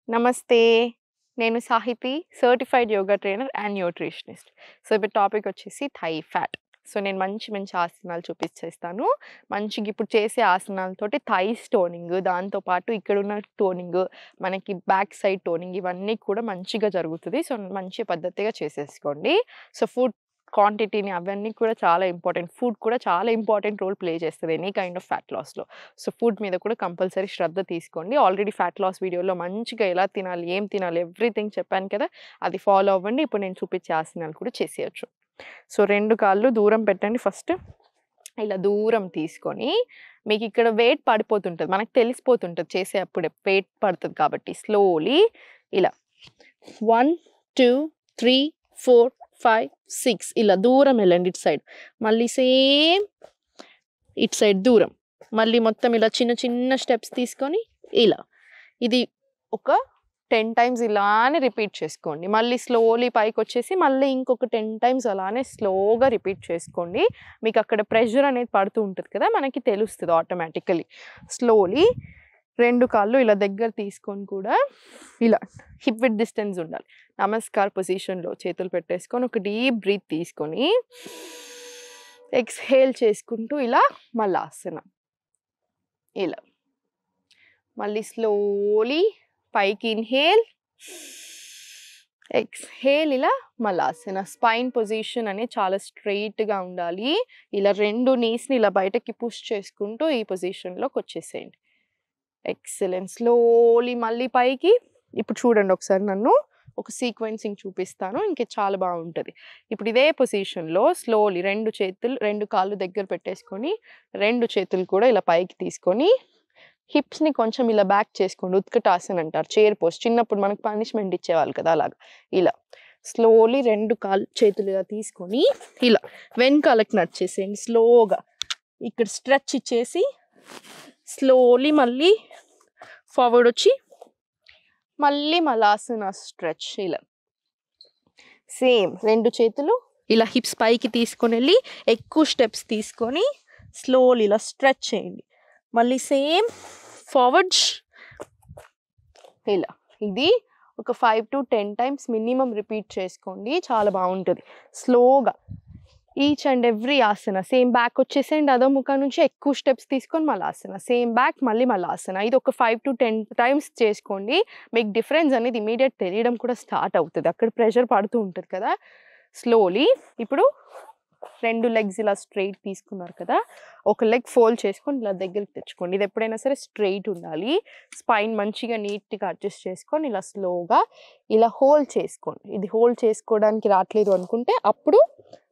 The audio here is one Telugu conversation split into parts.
నమస్తే. నేను Sahithi, certified yoga trainer and nutritionist. So, ఇప్పుడు టాపిక్ వచ్చేసి థై ఫ్యాట్. సో, నేను మంచి మంచి ఆసనాలు చూపించేస్తాను. మంచిగా ఇప్పుడు చేసే ఆసనాలతోటి థైస్ టోనింగ్, దాంతో పాటు ఇక్కడున్న టోనింగ్, మనకి బ్యాక్ సైడ్ టోనింగ్ ఇవన్నీ కూడా మంచిగా జరుగుతది. సో, మంచి పద్ధతిగా చేసేసుకోండి. సో, ఫుడ్ క్వాంటిటీని అవన్నీ కూడా చాలా ఇంపార్టెంట్. ఫుడ్ కూడా చాలా ఇంపార్టెంట్ రోల్ ప్లే చేస్తది ఎనీ కైండ్ ఆఫ్ ఫ్యాట్ లాస్‌లో. సో, ఫుడ్ మీద కూడా కంపల్సరీ శ్రద్ధ తీసుకోండి. ఆల్రెడీ ఫ్యాట్ లాస్ వీడియోలో మంచిగా ఎలా తినాలి, ఏం తినాలి ఎవ్రీథింగ్ చెప్పాను కదా! అది ఫాలో అవ్వండి. ఇప్పుడు నేను చూపించే ఆసనాలు కూడా చేసేయొచ్చు. సో, 2 కాళ్ళు దూరం పెట్టండి ఫస్ట్. ఇలా దూరం తీసుకొని మీకిక్కడ వెయిట్ పడిపోతుంటది. మనకు తెలిసిపోతుంటది చేసేటప్పుడే వెయిట్ పడతది కాబట్టి స్లోలీ ఇలా 1, 2, 3, 4, 5, 6 ఇలా దూరం వెళ్ళండి ఇటు సైడ్. మళ్ళీ సేమ్ ఇటు సైడ్ దూరం. మళ్ళీ మొత్తం ఇలా చిన్న చిన్న స్టెప్స్ తీసుకొని ఇలా. ఇది ఒక 10 టైమ్స్ ఇలానే రిపీట్ చేసుకోండి. మళ్ళీ స్లోలీ పైకొచ్చేసి మళ్ళీ ఇంకొక 10 టైమ్స్ అలానే స్లోగా రిపీట్ చేసుకోండి. మీకు అక్కడ ప్రెషర్ అనేది పడుతూ ఉంటది కదా! మనకి తెలుస్తది ఆటోమేటికల్లీ. స్లోలీ 2 కాళ్ళు ఇలా దగ్గర తీసుకొని కూడా ఇలా హిప్ విడ్త్ డిస్టెన్స్ ఉండాలి. నమస్కార్ పొజిషన్‌లో చేతులు పెట్టేసుకొని ఒక డీప్ బ్రీత్ తీసుకొని ఎక్స్‌హేల్ చేసుకుంటూ ఇలా మలాసనం. ఇలా. మళ్ళీ స్లోలీ పైకి ఇన్‌హేల్, ఎక్స్‌హేల్ ఇలా మలాసన. స్పైన్ పొజిషన్ అనేది చాలా స్ట్రెయిట్‌గా ఉండాలి. ఇలా 2 నీస్‌ని ఇలా బయటకి పుష్ చేసుకుంటూ ఈ పొజిషన్‌లోకి వచ్చేసేయండి. ఎక్సలెంట్. స్లోలీ మళ్ళీ పైకి. ఇప్పుడు చూడండి ఒకసారి నన్ను. ఒక సీక్వెన్సింగ్ చూపిస్తాను. ఇంక చాలా బాగుంటది. ఇప్పుడు ఇదే పొజిషన్‌లో స్లోలీ 2 కాళ్ళు దగ్గర పెట్టేసుకొని 2 చేతులు కూడా ఇలా పైకి తీసుకొని హిప్స్‌ని కొంచెం ఇలా బ్యాక్ చేసుకోండి. ఉత్కటాసన అంటారు. Chair pose. చిన్నప్పుడు మనకు పనిష్మెంట్ ఇచ్చేవాళ్ళు కదా! అలాగా. ఇలా స్లోలీ 2 చేతులు ఇలా తీసుకొని ఇలా వెనకాలకి నడిచేసేయండి స్లోగా. ఇక్కడ స్ట్రెచ్ ఇచ్చేసి స్లోలీ మళ్ళీ ఫార్వర్డ్ వచ్చి మళ్ళీ మలాసన స్ట్రెచ్ ఇలా. సేమ్ 2 చేతులు ఇలా హిప్స్ పైకి తీసుకొని వెళ్ళి ఎక్కువ స్టెప్స్ తీసుకొని స్లోలీ ఇలా స్ట్రెచ్ చేయండి. మళ్ళీ సేమ్ ఫార్వర్డ్ ఇలా. ఇది ఒక 5 to 10 టైమ్స్ మినిమం రిపీట్ చేసుకోండి. చాలా బాగుంటుంది. స్లోగా each and every Haasan. Same back వచ్చేసేయండి. అదో ముఖం నుంచి ఎక్కువ స్టెప్స్ తీసుకొని మలాసన. సేమ్ బ్యాక్ మళ్ళీ మలాసన. ఇది ఒక 5 to 10 టైమ్స్ చేసుకోండి. మీకు డిఫరెన్స్ అనేది ఇమీడియట్ తెలియడం కూడా స్టార్ట్ అవుతుంది. అక్కడ ప్రెషర్ పడుతూ ఉంటుంది కదా! స్లోలీ ఇప్పుడు 2 లెగ్స్ ఇలా స్ట్రెయిట్ తీసుకున్నారు కదా! ఒక లెగ్ ఫోల్డ్ చేసుకొని ఇలా దగ్గరికి తెచ్చుకోండి. ఇది ఎప్పుడైనా సరే స్ట్రెయిట్ ఉండాలి. స్పైన్ మంచిగా నీట్‌గా అడ్జస్ట్ చేసుకొని ఇలా స్లోగా ఇలా హోల్డ్ చేసుకోండి. ఇది హోల్డ్ చేసుకోవడానికి రావట్లేదు అనుకుంటే అప్పుడు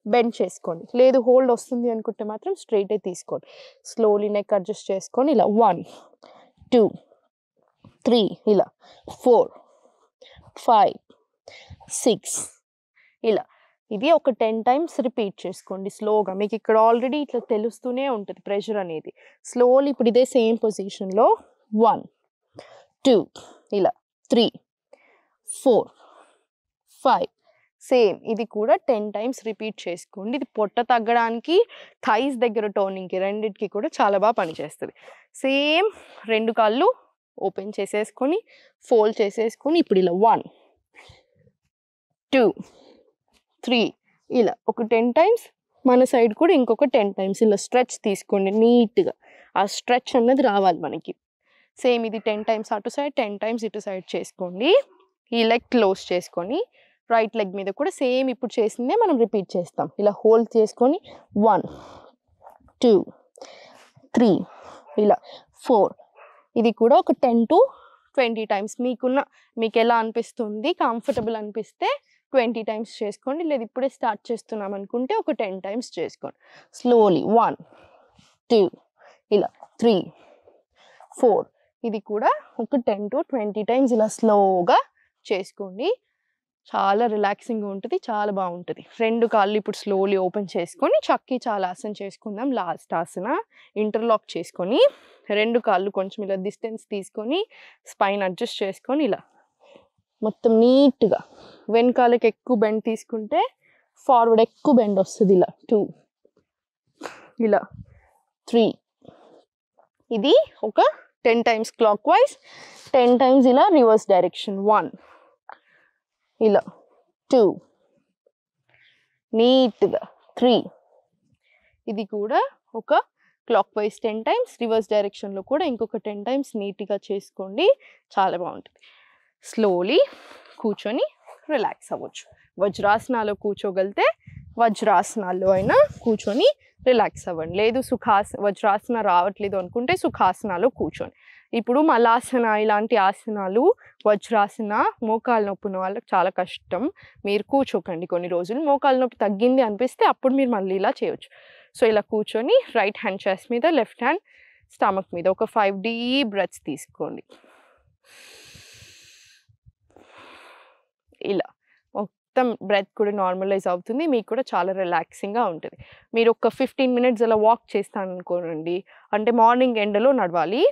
బెండ్ చేసుకోండి. లేదు హోల్డ్ వస్తుంది అనుకుంటే మాత్రం స్ట్రెయిటే తీసుకోండి. స్లోలీ నెక్ అడ్జస్ట్ చేసుకొని ఇలా 1, 2, 3 ఇలా 4, 5, 6 ఇలా. ఇది ఒక 10 టైమ్స్ రిపీట్ చేసుకోండి స్లోగా. మీకు ఇక్కడ ఆల్రెడీ ఇట్లా తెలుస్తూనే ఉంటుంది ప్రెషర్ అనేది. స్లోలీ ఇప్పుడు ఇదే సేమ్ పొజిషన్‌లో 1, 2 ఇలా 3, 4, 5 సేమ్. ఇది కూడా 10 టైమ్స్ రిపీట్ చేసుకోండి. ఇది పొట్ట తగ్గడానికి, థైస్ దగ్గర టోనింగ్‌కి రెండిటికి కూడా చాలా బాగా పనిచేస్తది. సేమ్ 2 కాళ్ళు ఓపెన్ చేసేసుకొని ఫోల్డ్ చేసేసుకొని ఇప్పుడు ఇలా 1, 2, 3 ఇలా ఒక 10 టైమ్స్. మన సైడ్ కూడా ఇంకొక 10 టైమ్స్ ఇలా స్ట్రెచ్ తీసుకోండి నీట్‌గా. ఆ స్ట్రెచ్ అన్నది రావాలి మనకి. సేమ్ ఇది 10 టైమ్స్ అటు సైడ్, 10 టైమ్స్ ఇటు సైడ్ చేసుకోండి. ఈ లెగ్ క్లోజ్ చేసుకొని రైట్ లెగ్ మీద కూడా సేమ్ ఇప్పుడు చేసిందే మనం రిపీట్ చేస్తాం. ఇలా హోల్డ్ చేసుకొని 1, 2, 3 ఇలా 4 ఇది కూడా ఒక 10 to 20 టైమ్స్ మీకు ఎలా అనిపిస్తుంది కంఫర్టబుల్ అనిపిస్తే 20 టైమ్స్ చేసుకోండి. లేదు ఇప్పుడే స్టార్ట్ చేస్తున్నాం అనుకుంటే ఒక 10 టైమ్స్ చేసుకోండి. స్లోలీ 1, 2 ఇలా 3, 4 ఇది కూడా ఒక 10 to 20 టైమ్స్ ఇలా స్లోగా చేసుకోండి. చాలా రిలాక్సింగ్‌గా ఉంటుంది. చాలా బాగుంటుంది. 2 కాళ్ళు ఇప్పుడు స్లోలీ ఓపెన్ చేసుకొని చక్కీ చాలాసన చేసుకుందాం. లాస్ట్ ఆసన ఇంటర్లాక్ చేసుకొని 2 కాళ్ళు కొంచెం ఇలా డిస్టెన్స్ తీసుకొని స్పైన్ అడ్జస్ట్ చేసుకొని ఇలా మొత్తం నీట్‌గా వెనకాలకి ఎక్కువ బెండ్ తీసుకుంటే ఫార్వర్డ్ ఎక్కువ బెండ్ వస్తుంది. ఇలా 2 ఇలా 3 ఇది ఒక 10 టైమ్స్ క్లాక్ వైజ్ 10 టైమ్స్ ఇలా రివర్స్ డైరెక్షన్ 1 ఇలా 2 నీట్గా 3 ఇది కూడా ఒక క్లాక్ వైజ్ 10 టైమ్స్ రివర్స్ డైరెక్షన్లో కూడా ఇంకొక 10 టైమ్స్ నీట్గా చేసుకోండి చాలా బాగుంటుంది స్లోలీ కూర్చొని రిలాక్స్ అవ్వచ్చు వజ్రాసనాలో కూర్చోగలితే వజ్రాసనాల్లో అయినా కూర్చొని రిలాక్స్ అవ్వండి లేదు వజ్రాసన రావట్లేదు అనుకుంటే సుఖాసనాలో కూర్చోండి ఇప్పుడు మలాసన ఇలాంటి ఆసనాలు వజ్రాసన మోకాలు నొప్పి ఉన్న వాళ్ళకి చాలా కష్టం మీరు కూర్చోకండి కొన్ని రోజులు మోకాలు నొప్పి తగ్గింది అనిపిస్తే అప్పుడు మీరు మళ్ళీ ఇలా చేయొచ్చు సో ఇలా కూర్చొని రైట్ హ్యాండ్ చెస్ట్ మీద లెఫ్ట్ హ్యాండ్ స్టమక్ మీద ఒక 5 డీప్ బ్రెత్స్ తీసుకోండి ఇలా మొత్తం బ్రెత్ కూడా నార్మలైజ్ అవుతుంది మీకు కూడా చాలా రిలాక్సింగ్గా ఉంటుంది మీరు ఒక 15 మినిట్స్ అలా వాక్ చేస్తాను అనుకోనండి అంటే మార్నింగ్ ఎండలో నడవాలి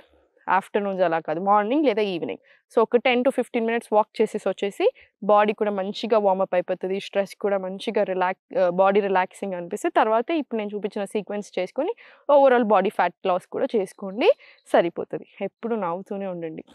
ఆఫ్టర్నూన్స్ అలా కాదు మార్నింగ్ లేదా ఈవినింగ్ సో ఒక 10 to 15 మినిట్స్ వాక్ చేసేసి వచ్చేసి బాడీ కూడా మంచిగా వార్మప్ అయిపోతుంది స్ట్రెస్ కూడా మంచిగా బాడీ రిలాక్సింగ్ అనిపిస్తుంది తర్వాత ఇప్పుడు నేను చూపించిన సీక్వెన్స్ చేసుకొని ఓవరాల్ బాడీ ఫ్యాట్ లాస్ కూడా చేసుకోండి సరిపోతుంది ఎప్పుడు నవ్వుతూనే ఉండండి